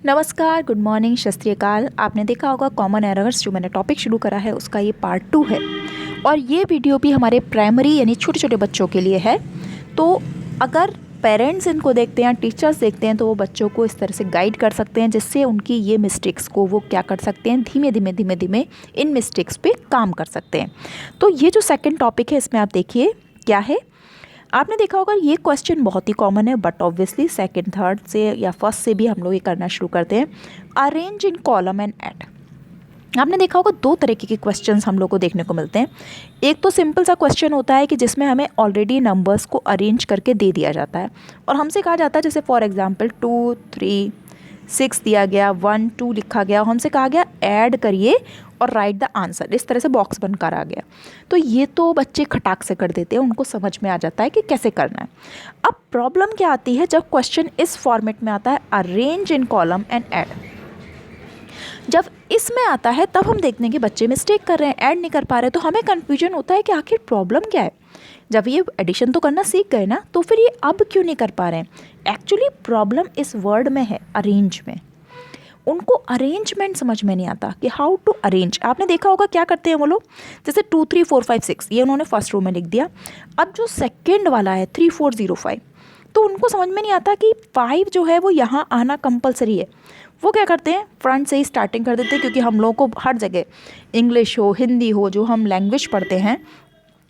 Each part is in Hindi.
नमस्कार, गुड मॉर्निंग, सत श्री अकाल। आपने देखा होगा कॉमन एरर्स जो मैंने टॉपिक शुरू करा है उसका ये पार्ट 2 है और ये वीडियो भी हमारे प्राइमरी यानी छोटे छोटे बच्चों के लिए है। तो अगर पेरेंट्स इनको देखते हैं, टीचर्स देखते हैं, तो वो बच्चों को इस तरह से गाइड कर सकते हैं जिससे उनकी ये मिस्टेक्स को वो क्या कर सकते हैं, धीमे धीमे इन मिस्टेक्स पे काम कर सकते हैं। तो ये जो सेकेंड टॉपिक है इसमें आप देखिए क्या है। आपने देखा होगा ये क्वेश्चन बहुत ही कॉमन है, बट ऑब्वियसली सेकंड थर्ड से या फर्स्ट से भी हम लोग ये करना शुरू करते हैं। Arrange in column and add. आपने देखा होगा दो तरीके के क्वेश्चंस हम लोग को देखने को मिलते हैं। एक तो सिंपल सा क्वेश्चन होता है कि जिसमें हमें ऑलरेडी नंबर्स को अरेंज करके दे दिया जाता है और हमसे कहा जाता है, जैसे फॉर एग्जांपल 2 3 6 दिया गया, 1 2 लिखा गया, हमसे कहा गया ऐड करिए और राइट द आंसर। इस तरह से बॉक्स बनकर आ गया। तो ये तो बच्चे खटाक से कर देते हैं, उनको समझ में आ जाता है कि कैसे करना है। अब प्रॉब्लम क्या आती है जब क्वेश्चन इस फॉर्मेट में आता है, arrange in column and add. जब इसमें आता है तब हम देखते हैं कि बच्चे मिस्टेक कर रहे हैं, ऐड नहीं कर पा रहे, तो हमें कन्फ्यूजन होता है कि आखिर प्रॉब्लम क्या है। जब ये एडिशन तो करना सीख गए ना, तो फिर ये अब क्यों नहीं कर पा रहे हैं। एक्चुअली प्रॉब्लम इस वर्ड में है, अरेंज में। उनको अरेंजमेंट समझ में नहीं आता कि हाउ टू अरेंज। आपने देखा होगा क्या करते हैं वो लोग, जैसे 2 3 4 5 6 ये उन्होंने फर्स्ट रो में लिख दिया। अब जो सेकेंड वाला है 3 4 0 5, तो उनको समझ में नहीं आता कि 5 जो है वो यहाँ आना कंपलसरी है। वो क्या करते हैं, फ्रंट से ही स्टार्टिंग कर देते हैं, क्योंकि हम लोगों को हर जगह इंग्लिश हो, हिंदी हो, जो हम लैंग्वेज पढ़ते हैं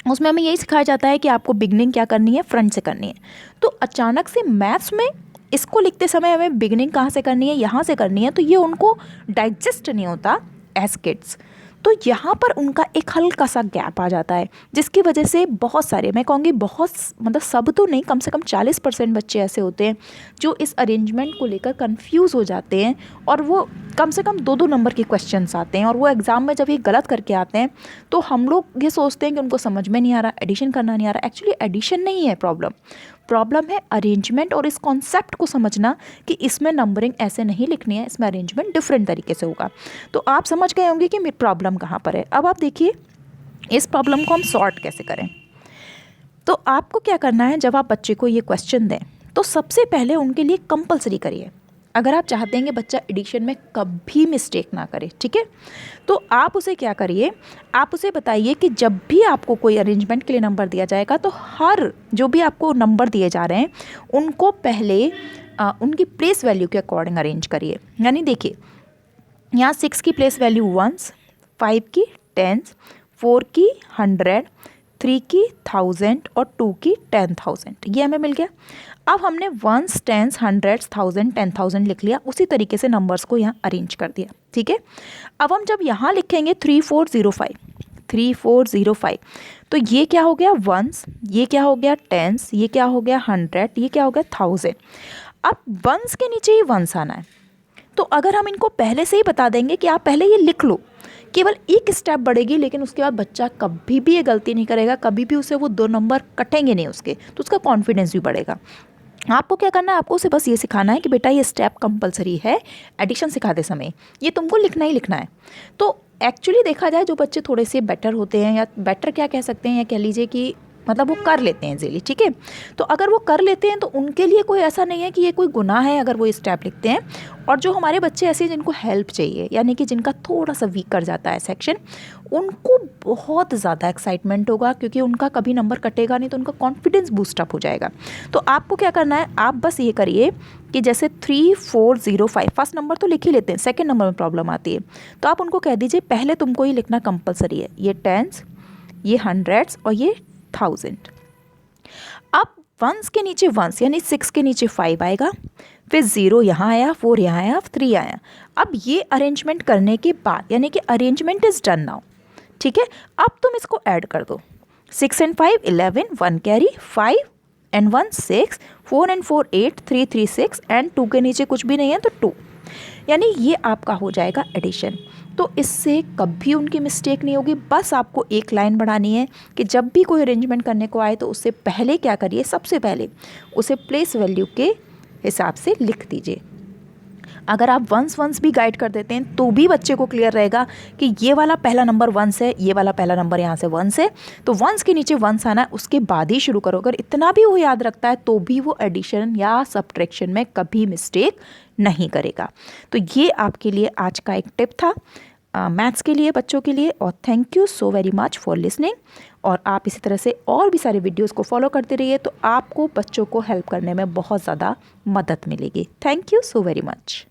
उसमें हमें यही सिखाया जाता है कि आपको बिगनिंग क्या करनी है, फ्रंट से करनी है। तो अचानक से मैथ्स में इसको लिखते समय हमें बिगनिंग कहाँ से करनी है, यहाँ से करनी है, तो ये उनको डाइजेस्ट नहीं होता एज किड्स। तो यहाँ पर उनका एक हल्का सा गैप आ जाता है, जिसकी वजह से बहुत सारे, मैं कहूँगी बहुत, मतलब सब तो नहीं, कम से कम 40% बच्चे ऐसे होते हैं जो इस अरेंजमेंट को लेकर कंफ्यूज हो जाते हैं और वो कम से कम 2 2 नंबर के क्वेश्चंस आते हैं और वो एग्ज़ाम में जब ये गलत करके आते हैं तो हम लोग ये सोचते हैं कि उनको समझ में नहीं आ रहा, एडिशन करना नहीं आ रहा। एक्चुअली एडिशन नहीं है प्रॉब्लम है अरेंजमेंट और इस कॉन्सेप्ट को समझना कि इसमें नंबरिंग ऐसे नहीं लिखनी है, इसमें अरेंजमेंट डिफरेंट तरीके से होगा। तो आप समझ गए होंगे कि मेरी प्रॉब्लम कहाँ पर है। अब आप देखिए इस प्रॉब्लम को हम सॉर्ट कैसे करें। तो आपको क्या करना है, जब आप बच्चे को ये क्वेश्चन दें तो सबसे पहले उनके लिए कंपलसरी करिए। अगर आप चाहते हैं कि बच्चा एडिशन में कभी मिस्टेक ना करे, ठीक है, तो आप उसे क्या करिए, आप उसे बताइए कि जब भी आपको कोई अरेंजमेंट के लिए नंबर दिया जाएगा तो हर जो भी आपको नंबर दिए जा रहे हैं उनको पहले उनकी प्लेस वैल्यू के अकॉर्डिंग अरेंज करिए। यानी देखिए यहाँ 6 की प्लेस वैल्यू 1s, 5 की 10s, 4 की 100, 3 की 1000 और 2 की 10,000, ये हमें मिल गया। अब हमने 1s 10s 100s 1000 10,000 लिख लिया, उसी तरीके से नंबर्स को यहाँ अरेंज कर दिया, ठीक है। अब हम जब यहाँ लिखेंगे 3405 3405, तो ये क्या हो गया 1s, ये क्या हो गया 10s, ये क्या हो गया 100, ये क्या हो गया 1000। अब 1s के नीचे ही 1s आना है। तो अगर हम इनको पहले से ही बता देंगे कि आप पहले ये लिख लो, केवल एक स्टेप बढ़ेगी, लेकिन उसके बाद बच्चा कभी भी ये गलती नहीं करेगा, कभी भी उसे वो 2 नंबर कटेंगे नहीं उसके, तो उसका कॉन्फिडेंस भी बढ़ेगा। आपको क्या करना है, आपको उसे बस ये सिखाना है कि बेटा ये स्टेप कंपलसरी है, एडिशन सिखाते समय ये तुमको लिखना ही लिखना है। तो एक्चुअली देखा जाए जो बच्चे थोड़े से बेटर होते हैं, या बेटर क्या कह सकते हैं, या कह लीजिए कि मतलब वो कर लेते हैं इजीली, ठीक है, तो अगर वो कर लेते हैं तो उनके लिए कोई ऐसा नहीं है कि ये कोई गुनाह है अगर वो स्टेप लिखते हैं। और जो हमारे बच्चे ऐसे जिनको हेल्प चाहिए, यानी कि जिनका थोड़ा सा वीक कर जाता है सेक्शन, उनको बहुत ज़्यादा एक्साइटमेंट होगा, क्योंकि उनका कभी नंबर कटेगा नहीं, तो उनका कॉन्फिडेंस बूस्टअप हो जाएगा। तो आपको क्या करना है, आप बस ये करिए कि जैसे 3405 फर्स्ट नंबर तो लिख ही लेते हैं, सेकेंड नंबर में प्रॉब्लम आती है, तो आप उनको कह दीजिए पहले तुमको ये लिखना कंपलसरी है, ये 10s, ये 100s और ये 1000। अब 1s के नीचे 1s यानी 6 के नीचे 5 आएगा, फिर 0 यहाँ आया, 4 यहाँ आया, 3 आया। अब ये अरेंजमेंट करने के बाद, यानी कि अरेंजमेंट इज डन नाउ, ठीक है। अब तुम इसको ऐड कर दो, 6 and 5 11, 1 carry, 5 and 1 6, 4 and 4 8, 3 3 6 and 2 के नीचे कुछ भी नहीं है तो 2, यानी ये आपका हो जाएगा एडिशन। तो इससे कभी उनकी मिस्टेक नहीं होगी। बस आपको एक लाइन बढ़ानी है कि जब भी कोई अरेंजमेंट करने को आए तो उससे पहले क्या करिए, सबसे पहले उसे प्लेस वैल्यू के हिसाब से लिख दीजिए। अगर आप वंस भी गाइड कर देते हैं तो भी बच्चे को क्लियर रहेगा कि ये वाला पहला नंबर वंस है, ये वाला पहला नंबर यहाँ से वंस है, तो वंस के नीचे वंस आना है, उसके बाद ही शुरू करो। अगर इतना भी वो याद रखता है तो भी वो एडिशन या सब्ट्रैक्शन में कभी मिस्टेक नहीं करेगा। तो ये आपके लिए आज का एक टिप था मैथ्स के लिए, बच्चों के लिए। और thank you so very much for listening. और आप इसी तरह से और भी सारे वीडियोस को फॉलो करते रहिए, तो आपको बच्चों को हेल्प करने में बहुत ज़्यादा मदद मिलेगी। Thank you so very much.